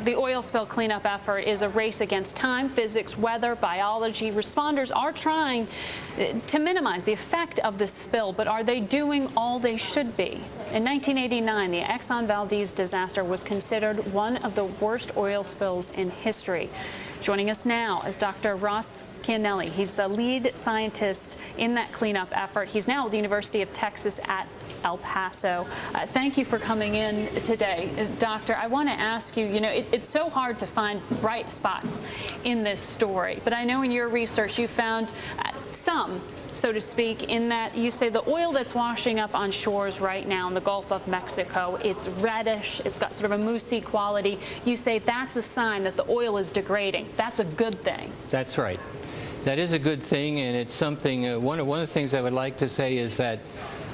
the oil spill cleanup effort is a race against time, physics, weather, biology. Responders are trying to minimize the effect of this spill, but are they doing all they should be? In 1989, the Exxon Valdez disaster was considered one of the worst oil spills in history. Joining us now is Dr. Russ Chianelli. He's the lead scientist in that cleanup effort. He's now at the University of Texas at El Paso. Thank you for coming in today. Doctor, I want to ask you, it's so hard to find bright spots in this story, but I know in your research you found some, so to speak, in that you say the oil that's washing up on shores right now in the Gulf of Mexico, it's reddish, it's got sort of a moussey quality. You say that's a sign that the oil is degrading. That's a good thing. That's right. That is a good thing, and it's something, one of the things I would like to say is that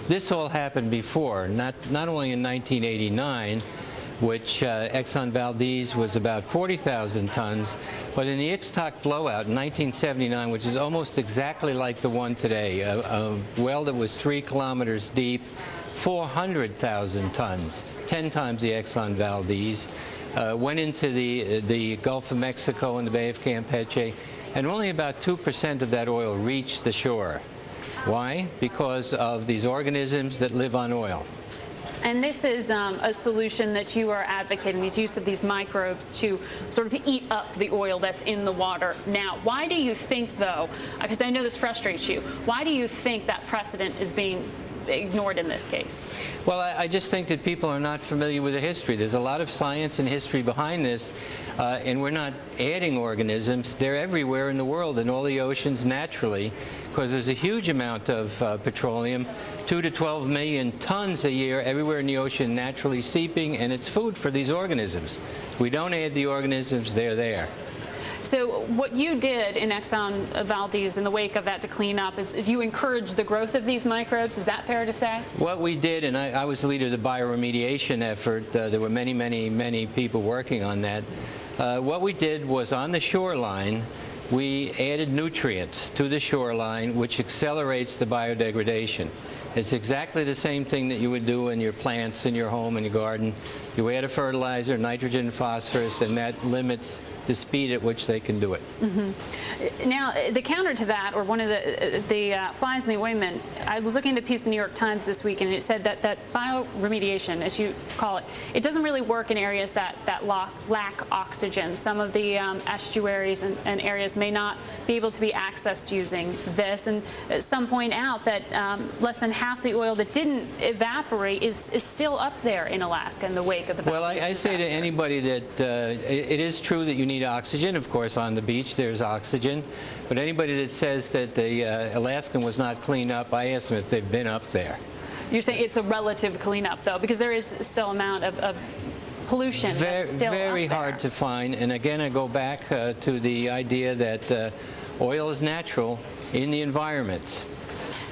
this all happened before, not only in 1989, which Exxon Valdez was about 40,000 tons, but in the Ixtoc blowout in 1979, which is almost exactly like the one today, a well that was 3 kilometers deep, 400,000 tons, 10 times the Exxon Valdez, went into the Gulf of Mexico and the Bay of Campeche, and only about 2% of that oil reached the shore. Why? Because of these organisms that live on oil. And this is a solution that you are advocating, the use of these microbes to sort of eat up the oil that's in the water. Now, why do you think, though, because I know this frustrates you, why do you think that precedent is being ignored in this case? Well, I just think that people are not familiar with the history. There's a lot of science and history behind this, and we're not adding organisms. They're everywhere in the world, in all the oceans naturally, because there's a huge amount of petroleum, 2 to 12 million tons a year everywhere in the ocean naturally seeping, and it's food for these organisms. We don't add the organisms, they're there. So what you did in Exxon Valdez in the wake of that to clean up is you encouraged the growth of these microbes. Is that fair to say? What we did, and I was the leader of the bioremediation effort. There were many people working on that. What we did was on the shoreline, we added nutrients to the shoreline, which accelerates the biodegradation. It's exactly the same thing that you would do in your plants, in your home, in your garden. You add a fertilizer, nitrogen, phosphorus, and that limits the speed at which they can do it. Mm-hmm. Now, the counter to that, or one of the flies in the ointment, I was looking at a piece in the New York Times this week, and it said that bioremediation, as you call it, it doesn't really work in areas that lack oxygen. Some of the estuaries and areas may not be able to be accessed using this, and some point out that less than half the oil that didn't evaporate is still up there in Alaska in the wake of the Valdez disaster. I say to anybody that it is true that you need oxygen. Of course, on the beach there's oxygen, but anybody that says that the Alaskan was not cleaned up, I ask them if they've been up there. You're saying it's a relative cleanup, though, because there is still amount of pollution that's still very hard to find. And again, I go back to the idea that oil is natural in the environment.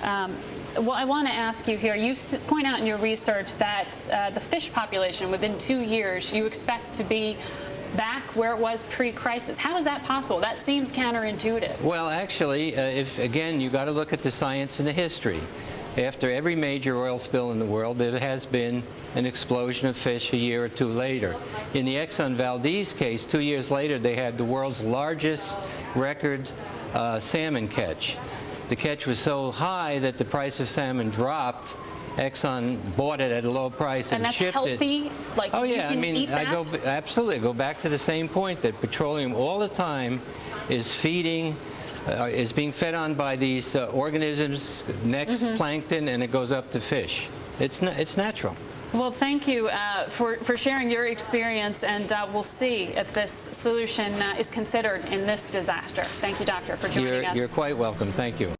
Well, I want to ask you here, you point out in your research that the fish population within 2 years you expect to be back where it was pre-crisis. How is that possible? That seems counterintuitive. Well, actually, again, you got to look at the science and the history. After every major oil spill in the world, there has been an explosion of fish a year or two later. In the Exxon Valdez case, 2 years later, they had the world's largest record salmon catch. The catch was so high that the price of salmon dropped. Exxon bought it at a low price and shipped it. Healthy? Like, oh yeah, I mean, absolutely. I go back to the same point that petroleum all the time is feeding, is being fed on by these organisms, next plankton, and it goes up to fish. It's natural. Well, thank you for sharing your experience, and we'll see if this solution is considered in this disaster. Thank you, Doctor, for joining us. You're quite welcome. Thank you.